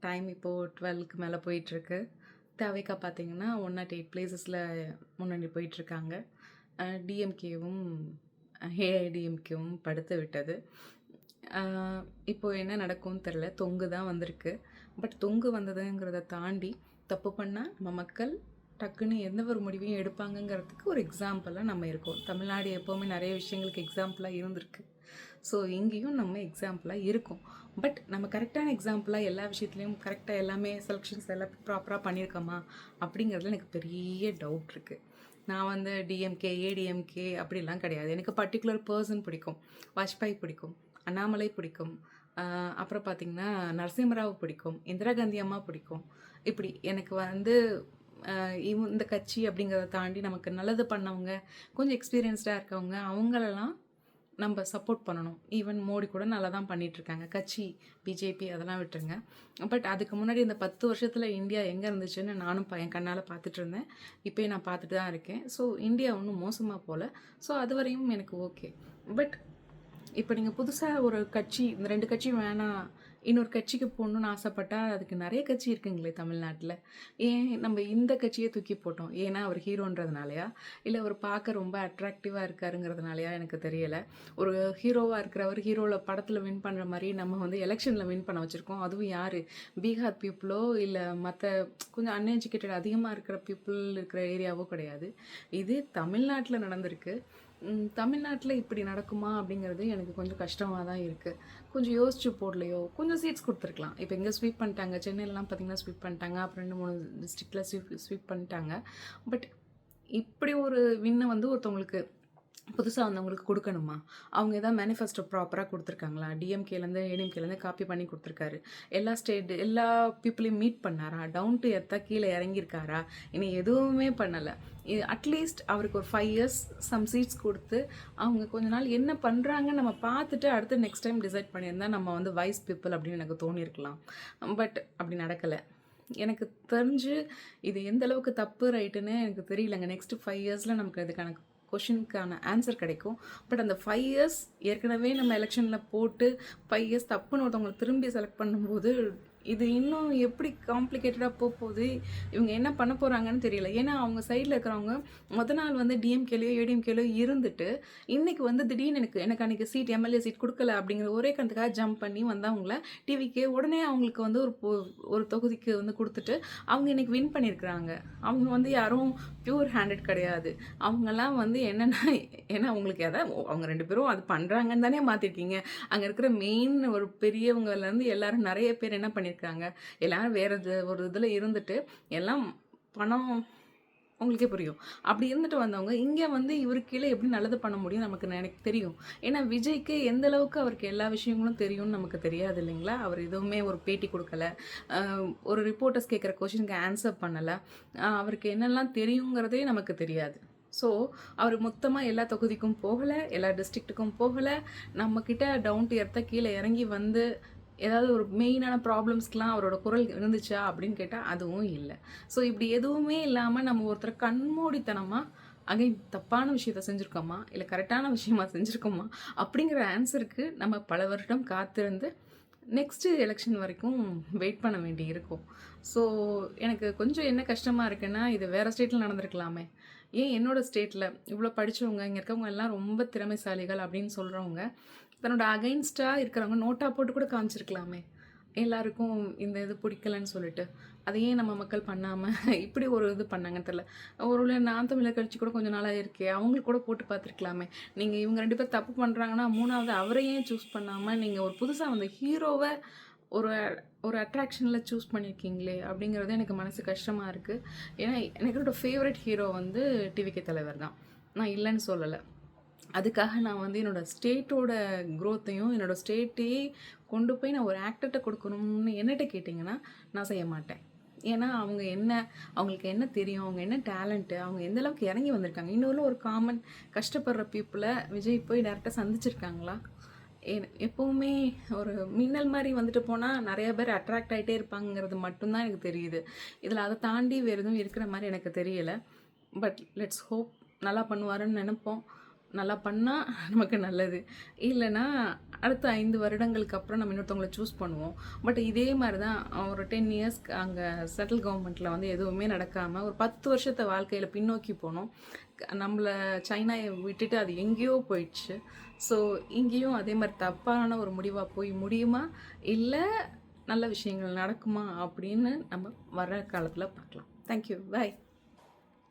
Time இப்போது 12க்கு மேலே போயிட்டுருக்கு. தவிக பார்த்தீங்கன்னா 108 பிளேசஸில் முன்னாடி போயிட்டுருக்காங்க. டிஎம்கேவும் ஏஐடிஎம்கேவும் படுத்து விட்டது. இப்போது என்ன நடக்கும்னு தெரில. தொங்கு தான் வந்திருக்கு. பட் தொங்கு வந்ததுங்கிறத தாண்டி தப்பு பண்ணால் நம்ம மக்கள் டக்குன்னு எந்த ஒரு முடிவையும் எடுப்பாங்கங்கிறதுக்கு ஒரு எக்ஸாம்பிளாக நம்ம இருக்கோம். தமிழ்நாடு எப்போவுமே நிறைய விஷயங்களுக்கு எக்ஸாம்பிளாக இருந்திருக்கு. ஸோ இங்கேயும் நம்ம எக்ஸாம்பிளாக இருக்கோம். பட் நம்ம கரெக்டான எக்ஸாம்பிளாக எல்லா விஷயத்துலையும் கரெக்டாக எல்லாமே செலெக்ஷன்ஸ் எல்லாம் ப்ராப்பராக பண்ணியிருக்கோமா அப்படிங்கிறதுல எனக்கு பெரிய டவுட் இருக்குது. நான் வந்து டிஎம்கே ஏடிஎம்கே அப்படிலாம் கிடையாது. எனக்கு பர்டிகுலர் பர்சன் பிடிக்கும். வாஜ்பாய் பிடிக்கும், அண்ணாமலை பிடிக்கும், அப்புறம் பார்த்திங்கன்னா நரசிம்மராவ் பிடிக்கும், இந்திரா காந்தி அம்மா பிடிக்கும். இப்படி எனக்கு வந்து இந்த கட்சி அப்படிங்கிறத தாண்டி நமக்கு நல்லது பண்ணவங்க, கொஞ்சம் எக்ஸ்பீரியன்ஸ்டாக இருக்கவங்க, அவங்களெல்லாம் நம்ம சப்போர்ட் பண்ணணும். ஈவன் மோடி கூட நல்லா தான் பண்ணிகிட்ருக்காங்க. கட்சி பிஜேபி அதெல்லாம் விட்டுருங்க. பட் அதுக்கு முன்னாடி இந்த 10 வருஷத்தில் இந்தியா எங்கே இருந்துச்சுன்னு நானும் என் கண்ணால் பார்த்துட்டு இருந்தேன். இப்போயும் நான் பார்த்துட்டு தான் இருக்கேன். ஸோ இந்தியா ஒன்றும் மோசமாக போகல. ஸோ அது வரையும் எனக்கு ஓகே. பட் இப்போ நீங்கள் புதுசாக ஒரு கட்சி, இந்த 2 கட்சியும் வேணாம், இன்னொரு கட்சிக்கு போகணுன்னு ஆசைப்பட்டால் அதுக்கு நிறைய கட்சி இருக்குங்களே தமிழ்நாட்டில். ஏன் நம்ம இந்த கட்சியை தூக்கி போட்டோம்? ஏன்னா அவர் ஹீரோன்றதுனாலையா, இல்லை அவர் பார்க்க ரொம்ப அட்ராக்டிவாக இருக்காருங்கிறதுனாலையா எனக்கு தெரியலை. ஒரு ஹீரோவாக இருக்கிறவர் ஹீரோவில் படத்தில் வின் பண்ணுற மாதிரி நம்ம வந்து எலெக்ஷனில் வின் பண்ண வச்சுருக்கோம். அதுவும் யார்? பீகார் பீப்புளோ இல்லை மற்ற கொஞ்சம் அன்எஜுகேட்டட் அதிகமாக இருக்கிற பீப்புள் இருக்கிற ஏரியாவோ கிடையாது. இது தமிழ்நாட்டில் நடந்திருக்கு. தமிழ்நாட்டில் இப்படி நடக்குமா அப்படிங்கிறது எனக்கு கொஞ்சம் கஷ்டமாக தான் இருக்குது. கொஞ்சம் யோசிச்சு போடலையோ, கொஞ்சம் சீட்ஸ் கொடுத்துருக்கலாம். இப்போ எங்கே ஸ்வீப் பண்ணிட்டாங்க, சென்னையிலலாம் பார்த்திங்கன்னா ஸ்வீப் பண்ணிட்டாங்க, அப்புறம் 2-3 டிஸ்ட்ரிக்டில் ஸ்வீப் பண்ணிட்டாங்க. பட் இப்படி ஒரு வின்னை வந்து ஒருத்தவங்களுக்கு புதுசாக வந்தவங்களுக்கு கொடுக்கணுமா? அவங்க எதாவது மேனிஃபெஸ்டோ ப்ராப்பராக கொடுத்துருக்காங்களா? டிஎம்கேலேருந்து ஏடிஎம்கேலேருந்து காப்பி பண்ணி கொடுத்துருக்காரு. எல்லா பீப்புளையும் மீட் பண்ணாரா? டவுன் டு எர்த்தாக கீழே இறங்கியிருக்காரா? இனி எதுவுமே பண்ணலை. அட்லீஸ்ட் அவருக்கு ஒரு 5 இயர்ஸ் சம் சீட்ஸ் கொடுத்து அவங்க கொஞ்ச நாள் என்ன பண்ணுறாங்கன்னு நம்ம பார்த்துட்டு அடுத்து நெக்ஸ்ட் டைம் டிசைட் பண்ணியிருந்தா நம்ம வந்து வைஸ் பீப்புள் அப்படின்னு எனக்கு தோணியிருக்கலாம். பட் அப்படி நடக்கலை. எனக்கு தெரிஞ்சு இது எந்த அளவுக்கு தப்பு ரைட்டுன்னு எனக்கு தெரியலங்க. நெக்ஸ்ட்டு 5 இயர்ஸில் நமக்கு அதுக்கான கொஷினுக்கான ஆன்சர் கிடைக்கும். பட் அந்த 5 இயர்ஸ் ஏற்கனவே நம்ம எலெக்ஷனில் போட்டு 5 இயர்ஸ் தப்புன்னு ஒருத்தவங்களை திரும்பி செலக்ட் பண்ணும்போது இது இன்னும் எப்படி காம்ப்ளிகேட்டடாக போகுது, இவங்க என்ன பண்ண போகிறாங்கன்னு தெரியல. ஏன்னா அவங்க சைடில் இருக்கிறவங்க நாள் வந்து டிஎம்கேலையோ ஏடிஎம்கேலையோ இருந்துட்டு இன்றைக்கி வந்து திடீர்னு எனக்கு அன்றைக்கி சீட் எம்எல்ஏ சீட் கொடுக்கல அப்படிங்கிற ஒரே கணத்துக்காக ஜம்ப் பண்ணி வந்தவங்கள டிவிக்கே உடனே அவங்களுக்கு வந்து ஒரு தொகுதிக்கு வந்து கொடுத்துட்டு அவங்க இன்றைக்கி வின் பண்ணியிருக்கிறாங்க. அவங்க வந்து யாரும் பியூர் ஹேண்டட் கிடையாது. அவங்கெல்லாம் வந்து என்னென்னா ஏன்னா அவங்களுக்கு எதாவது அவங்க 2 பேரும் அது பண்ணுறாங்கன்னு தானே மாற்றிருக்கீங்க. அங்கே இருக்கிற மெயின் ஒரு பெரியவங்கலேருந்து எல்லோரும் நிறைய பேர் என்ன பண்ணி இருக்காங்க. எல்லாரும் வேற ஒரு இதில் இருந்துட்டு எல்லாம் பணம் உங்களுக்கே புரியும். அப்படி இருந்துட்டு வந்தவங்க இங்கே வந்து இவருக்கு கீழே எப்படி நல்லது பண்ண முடியும் நமக்கு எனக்கு தெரியும். ஏன்னா விஜய்க்கு எந்த அளவுக்கு அவருக்கு எல்லா விஷயங்களும் தெரியும்னு நமக்கு தெரியாது இல்லைங்களா? அவர் எதுவுமே ஒரு பேட்டி கொடுக்கல, ஒரு ரிப்போர்ட்டர்ஸ் கேட்குற கொஷினுக்கு ஆன்சர் பண்ணலை, அவருக்கு என்னெல்லாம் தெரியுங்கிறதே நமக்கு தெரியாது. ஸோ அவர் மொத்தமாக எல்லா தொகுதிக்கும் போகலை, எல்லா டிஸ்ட்ரிக்ட்டுக்கும் போகலை, நம்மக்கிட்ட டவுன் டு எர்த்தாக கீழே இறங்கி வந்து ஏதாவது ஒரு மெயினான ப்ராப்ளம்ஸ்க்கெலாம் அவரோட குரல் இருந்துச்சா அப்படின்னு கேட்டால் அதுவும் இல்லை. ஸோ இப்படி எதுவுமே இல்லாமல் நம்ம ஒருத்தரை கண்மூடித்தனமாக அகைன் தப்பான விஷயத்த செஞ்சுருக்கோமா இல்லை கரெக்டான விஷயமா செஞ்சுருக்கோமா அப்படிங்கிற ஆன்சருக்கு நம்ம பல வருடம் காத்திருந்து நெக்ஸ்ட்டு எலெக்ஷன் வரைக்கும் வெயிட் பண்ண வேண்டி இருக்கும். ஸோ எனக்கு கொஞ்சம் என்ன கஷ்டமாக இருக்குன்னா, இது வேறு ஸ்டேட்டில் நடந்திருக்கலாமே. ஏன் என்னோடய ஸ்டேட்டில் இவ்வளோ படித்தவங்க இங்கே இருக்கவங்க எல்லாம் ரொம்ப திறமைசாலிகள் அப்படின்னு சொல்கிறவங்க தன்னோட அகைன்ஸ்டாக இருக்கிறவங்க நோட்டா போட்டு கூட காமிச்சிருக்கலாமே. எல்லாருக்கும் இந்த இது பிடிக்கலன்னு சொல்லிட்டு அதையே நம்ம மக்கள் பண்ணாமல் இப்படி ஒரு இது பண்ணாங்கன்னு தெரில. ஒரு நான் தமிழர் கட்சி கூட கொஞ்சம் நாளாக இருக்கே, அவங்களுக்கு கூட போட்டு பார்த்துருக்கலாமே. நீங்கள் இவங்க 2 பேர் தப்பு பண்ணுறாங்கன்னா 3வது அவரையே சூஸ் பண்ணாமல் நீங்கள் ஒரு புதுசாக வந்த ஹீரோவை ஒரு ஒரு அட்ராக்ஷனில் சூஸ் பண்ணியிருக்கீங்களே அப்படிங்கிறது எனக்கு மனசு கஷ்டமாக இருக்குது. ஏன்னா எனக்கோட ஃபேவரட் ஹீரோ வந்து டிவிகே தலைவர் தான், நான் இல்லைன்னு சொல்லலை. அதுக்காக நான் வந்து என்னோடய ஸ்டேட்டோட க்ரோத்தையும் என்னோடய ஸ்டேட்டையே கொண்டு போய் நான் ஒரு ஆக்டர்கிட்ட கொடுக்கணும்னு என்னட்ட கேட்டிங்கன்னா நான் செய்ய மாட்டேன். ஏன்னா அவங்களுக்கு என்ன தெரியும், அவங்க என்ன டேலண்ட்டு, அவங்க எந்த அளவுக்கு இறங்கி வந்திருக்காங்க. இன்னொரு ஒரு காமன் கஷ்டப்படுற பீப்புளை விஜய் போய் டேரெக்டாக சந்திச்சிருக்காங்களா? எப்போவுமே ஒரு மின்னல் மாதிரி வந்துட்டு போனால் நிறைய பேர் அட்ராக்ட் ஆகிட்டே இருப்பாங்கிறது மட்டும்தான் எனக்கு தெரியுது. இதில் அதை தாண்டி வேறு எதுவும் இருக்கிற மாதிரி எனக்கு தெரியலை. பட் லெட்ஸ் ஹோப் நல்லா பண்ணுவாருன்னு நினைப்போம். நல்லா பண்ணால் நமக்கு நல்லது. இல்லைன்னா அடுத்த 5 வருடங்களுக்கு அப்புறம் நம்ம இன்னொருத்தவங்கள சூஸ் பண்ணுவோம். பட் இதே மாதிரி தான் ஒரு 10 இயர்ஸ்க்கு அங்கே சென்ட்ரல் கவர்மெண்ட்டில் வந்து எதுவுமே நடக்காமல் ஒரு 10 வருஷத்தை வாழ்க்கையில் பின்னோக்கி போனோம். நம்மளை சைனாவை விட்டுட்டு அது எங்கேயோ போயிடுச்சு. ஸோ இங்கேயும் அதே மாதிரி தப்பான ஒரு முடிவாக போய் முடியுமா, இல்லை நல்ல விஷயங்கள் நடக்குமா அப்படின்னு நம்ம வர காலத்தில் பார்க்கலாம். தேங்க்யூ. பாய்.